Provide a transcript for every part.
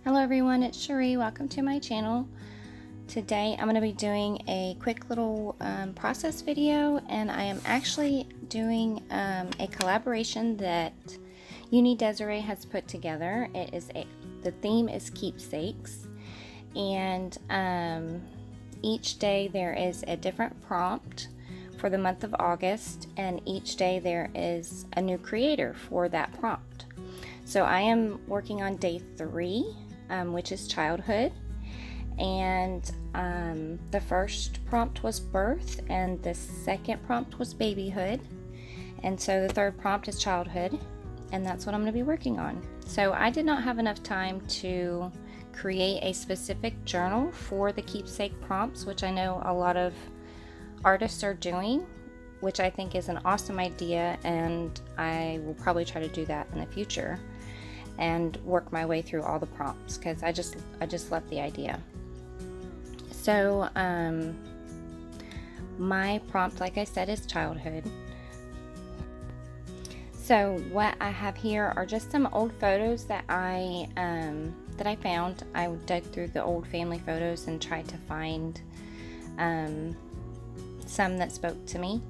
Hello everyone, it's Cherie. Welcome to my channel. Today I'm going to be doing a quick little process video, and I am actually doing a collaboration that Juni Desiree has put together. The theme is Keepsakes, and each day there is a different prompt for the month of August, and each day there is a new creator for that prompt. So I am working on day 3, which is childhood, and the first prompt was birth, and the second prompt was babyhood, and so the third prompt is childhood, and that's what I'm going to be working on. So I did not have enough time to create a specific journal for the keepsake prompts, which I know a lot of artists are doing, which I think is an awesome idea, and I will probably try to do that in the future and work my way through all the prompts, because I just love the idea. So my prompt, like I said, is childhood. So what I have here are just some old photos that I found. I dug through the old family photos and tried to find some that spoke to me.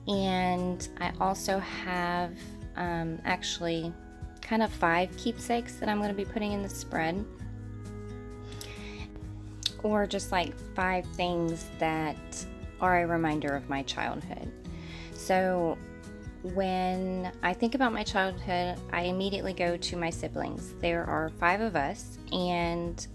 And I also have actually kind of 5 keepsakes that I'm going to be putting in the spread, or just like 5 things that are a reminder of my childhood. So when I think about my childhood, I immediately go to my siblings. There are 5 of us, and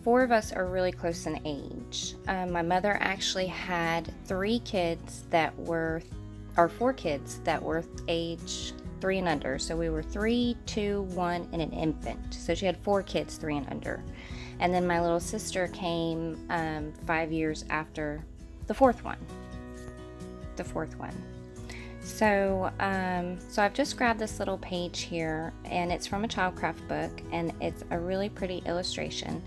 4 of us are really close in age. My mother actually had 4 kids that were age 3 and under. So we were 3, 2, 1, and an infant. So she had 4 kids 3 and under. And then my little sister came 5 years after the fourth one. So I've just grabbed this little page here, and it's from a Childcraft book, and it's a really pretty illustration.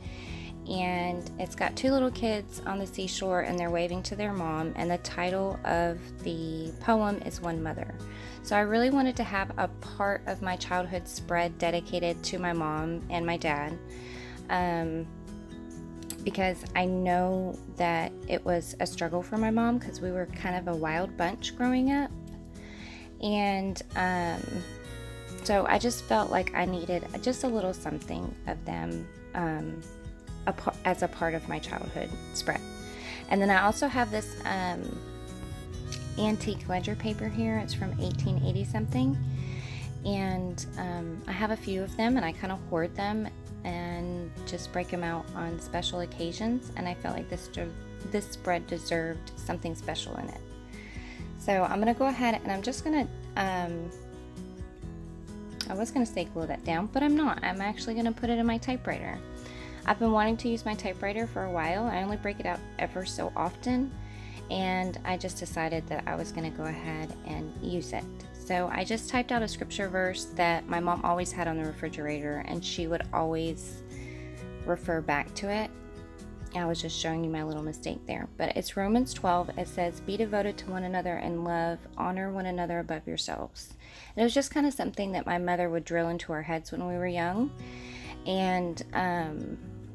And it's got 2 little kids on the seashore, and they're waving to their mom, and the title of the poem is One Mother. So I really wanted to have a part of my childhood spread dedicated to my mom and my dad, because I know that it was a struggle for my mom, because we were kind of a wild bunch growing up. And so I just felt like I needed just a little something of them as a part of my childhood spread. And then I also have this antique ledger paper here. It's from 1880 something, and I have a few of them, and I kind of hoard them and just break them out on special occasions, and I felt like this spread deserved something special in it. So I'm gonna go ahead and I'm just gonna I was gonna say glue that down, but I'm not. I'm actually gonna put it in my typewriter. I've been wanting to use my typewriter for a while. I only break it out ever so often, and I just decided that I was going to go ahead and use it. So I just typed out a scripture verse that my mom always had on the refrigerator, and she would always refer back to it. I was just showing you my little mistake there, but it's Romans 12. It says, "Be devoted to one another in love, honor one another above yourselves." And it was just kind of something that my mother would drill into our heads when we were young, and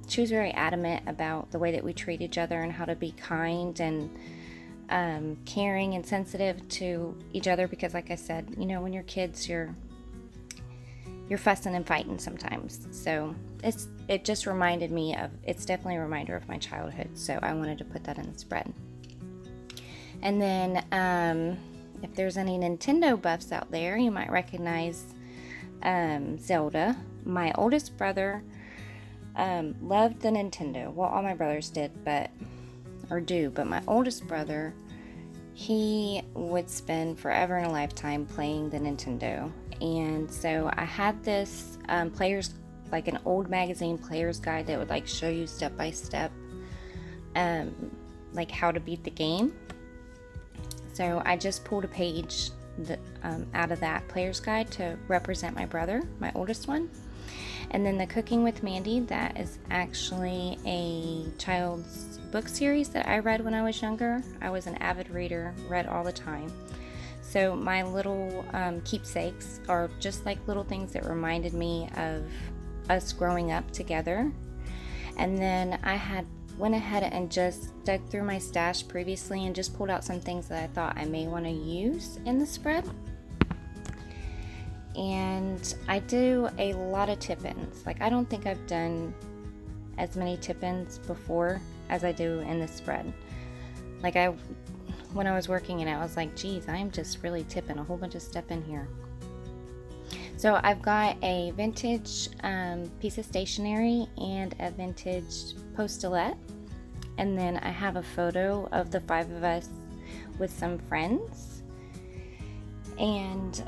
she was very adamant about the way that we treat each other and how to be kind and caring and sensitive to each other, because like I said, you know, when you're kids, you're fussing and fighting sometimes. So it just reminded me of, it's definitely a reminder of my childhood, so I wanted to put that in the spread. And then if there's any Nintendo buffs out there, you might recognize Zelda. My oldest brother loved the Nintendo. Well, all my brothers did, but my oldest brother, he would spend forever and a lifetime playing the Nintendo. And so I had this like an old magazine player's guide that would like show you step by step like how to beat the game. So I just pulled a page out of that player's guide to represent my brother, my oldest one. And then the Cooking with Mandy, that is actually a child's book series that I read when I was younger. I was an avid reader, read all the time. So my little keepsakes are just like little things that reminded me of us growing up together. And then I went ahead and just dug through my stash previously and just pulled out some things that I thought I may want to use in the spread. And I do a lot of tip-ins. Like, I don't think I've done as many tip-ins before as I do in this spread. Like, when I was working in it, I was like, geez, I'm just really tipping a whole bunch of stuff in here. So I've got a vintage piece of stationery and a vintage postulette. And then I have a photo of the 5 of us with some friends. And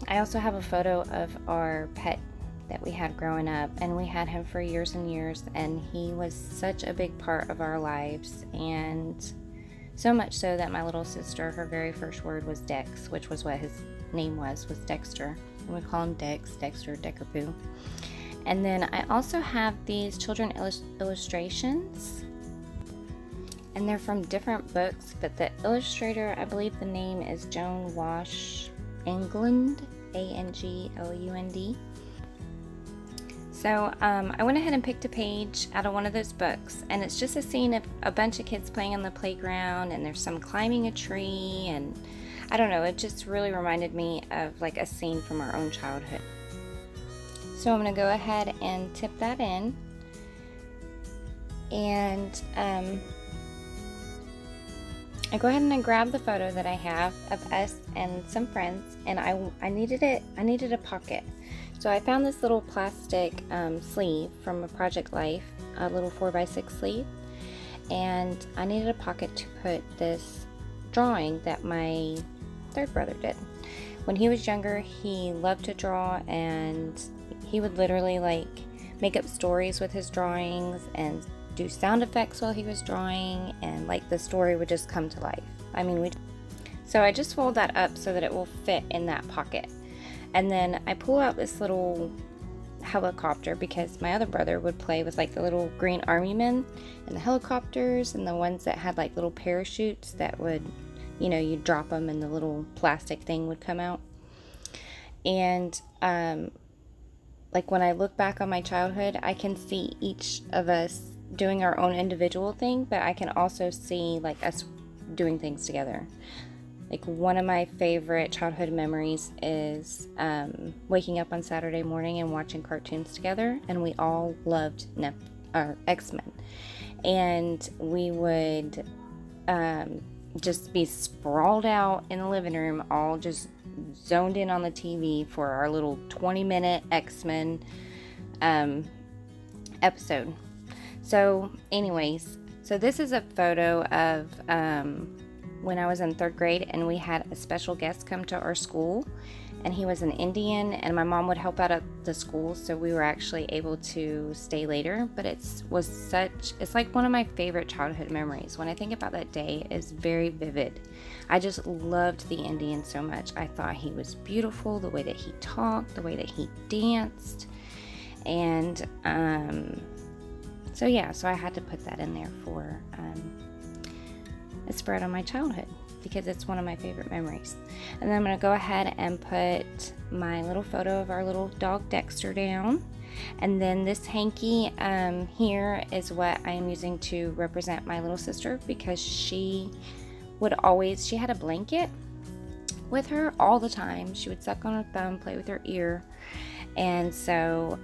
I also have a photo of our pet that we had growing up, and we had him for years and years, and he was such a big part of our lives, and so much so that my little sister, her very first word was Dex, which was what his name was Dexter, and we call him Dexter, Deckerpoo. And then I also have these children illustrations, and they're from different books, but the illustrator, I believe the name is Joan Wash England, Anglund. So I went ahead and picked a page out of one of those books, and it's just a scene of a bunch of kids playing on the playground, and there's some climbing a tree, and I don't know, it just really reminded me of like a scene from our own childhood. So I'm going to go ahead and tip that in, and I go ahead and I grab the photo that I have of us and some friends, and I needed a pocket. So I found this little plastic sleeve from a Project Life, a little 4x6 sleeve, and I needed a pocket to put this drawing that my third brother did. When he was younger, he loved to draw, and he would literally like make up stories with his drawings and do sound effects while he was drawing, and like the story would just come to life. I mean, so I just fold that up so that it will fit in that pocket. And then I pull out this little helicopter, because my other brother would play with like the little green army men and the helicopters, and the ones that had like little parachutes that would, you know, you drop them and the little plastic thing would come out. And like when I look back on my childhood, I can see each of us doing our own individual thing, but I can also see like us doing things together. Like, one of my favorite childhood memories is waking up on Saturday morning and watching cartoons together, and we all loved X-Men, and we would just be sprawled out in the living room, all just zoned in on the TV for our little 20-minute X-Men episode. So anyways, so this is a photo of when I was in 3rd grade, and we had a special guest come to our school, and he was an Indian, and my mom would help out at the school, so we were actually able to stay later. But it's like one of my favorite childhood memories. When I think about that day, it's very vivid. I just loved the Indian so much. I thought he was beautiful, the way that he talked, the way that he danced, and so yeah, so I had to put that in there for a spread on my childhood, because it's one of my favorite memories. And then I'm going to go ahead and put my little photo of our little dog Dexter down. And then this hanky here is what I am using to represent my little sister, because she had a blanket with her all the time. She would suck on her thumb, play with her ear. And so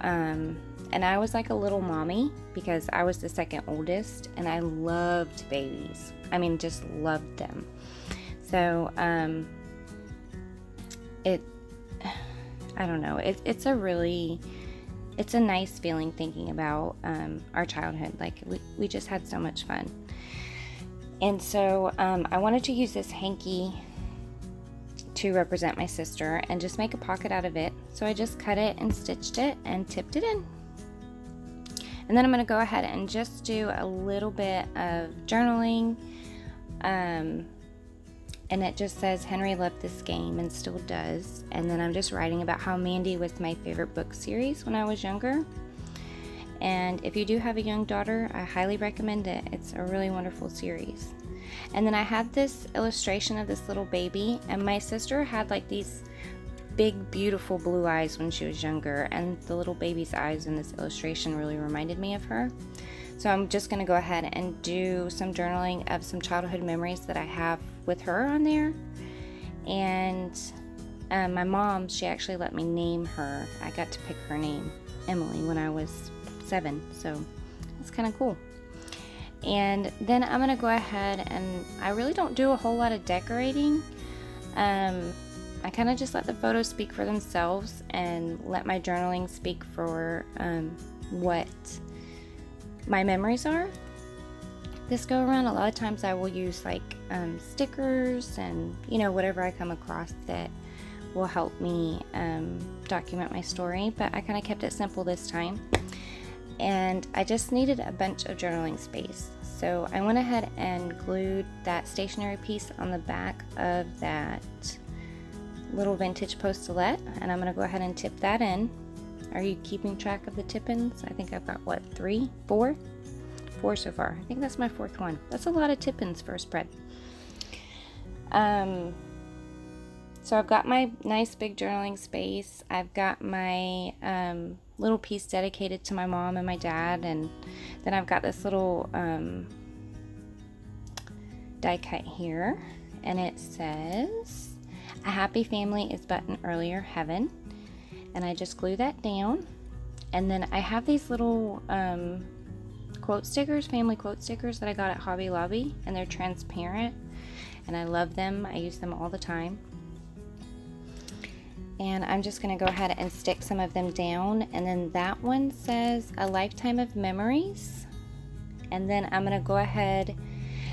and I was like a little mommy, because I was the second oldest, and I loved babies. I mean, just loved them. So I don't know, it's a nice feeling thinking about our childhood. Like, we just had so much fun. And so I wanted to use this hanky to represent my sister and just make a pocket out of it. So I just cut it and stitched it and tipped it in. And then I'm going to go ahead and just do a little bit of journaling. And it just says, Henry loved this game and still does. And then I'm just writing about how Mandy was my favorite book series when I was younger. And if you do have a young daughter, I highly recommend it. It's a really wonderful series. And then I had this illustration of this little baby, and my sister had like these big beautiful blue eyes when she was younger, and the little baby's eyes in this illustration really reminded me of her. So I'm just going to go ahead and do some journaling of some childhood memories that I have with her on there. And my mom, she actually let me name her. I got to pick her name, Emily, when I was 7, so that's kind of cool. And then I'm going to go ahead, and I really don't do a whole lot of decorating. I kind of just let the photos speak for themselves and let my journaling speak for what my memories are. This go around, a lot of times I will use like stickers and whatever I come across that will help me document my story, but I kind of kept it simple this time. And I just needed a bunch of journaling space, so I went ahead and glued that stationery piece on the back of that little vintage post-it, and I'm going to go ahead and tip that in. Are you keeping track of the tip-ins? I think I've got what, 3, 4 so far. I think that's my 4th one. That's a lot of tip-ins for a spread. So I've got my nice big journaling space. I've got my little piece dedicated to my mom and my dad, and then I've got this little die cut here, and it says, "A happy family is but an earlier heaven." And I just glue that down. And then I have these little quote stickers, family quote stickers that I got at Hobby Lobby, and they're transparent, and I love them. I use them all the time. And I'm just going to go ahead and stick some of them down. And then that one says "A lifetime of memories." And then I'm going to go ahead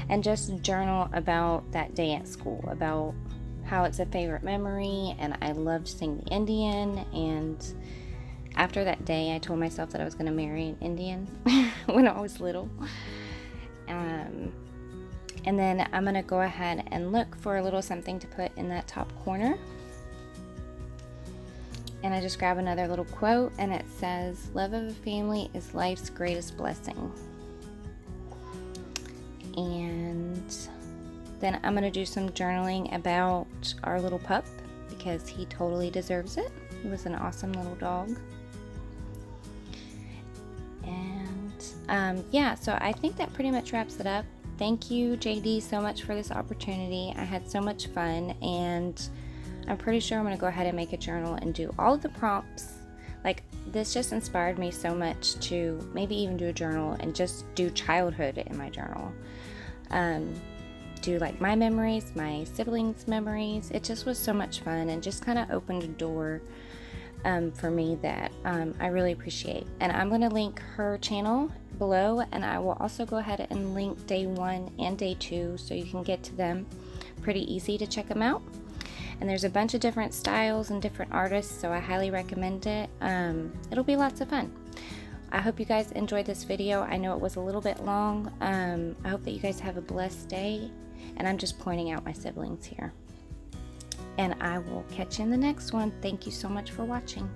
and just journal about that day at school, about how it's a favorite memory, and I loved seeing the Indian. And after that day, I told myself that I was going to marry an Indian when I was little. And then I'm going to go ahead and look for a little something to put in that top corner. And I just grab another little quote, and it says, "Love of a family is life's greatest blessing." And then I'm going to do some journaling about our little pup, because he totally deserves it. He was an awesome little dog. And yeah, so I think that pretty much wraps it up. Thank you, JD, so much for this opportunity. I had so much fun, and I'm pretty sure I'm going to go ahead and make a journal and do all of the prompts. Like, this just inspired me so much to maybe even do a journal and just do childhood in my journal. Do like my memories, my siblings' memories. It just was so much fun, and just kind of opened a door for me that I really appreciate. And I'm going to link her channel below, and I will also go ahead and link day 1 and day 2 so you can get to them pretty easy to check them out. And there's a bunch of different styles and different artists, so I highly recommend it. It'll be lots of fun. I hope you guys enjoyed this video. I know it was a little bit long. I hope that you guys have a blessed day. And I'm just pointing out my siblings here. And I will catch you in the next one. Thank you so much for watching.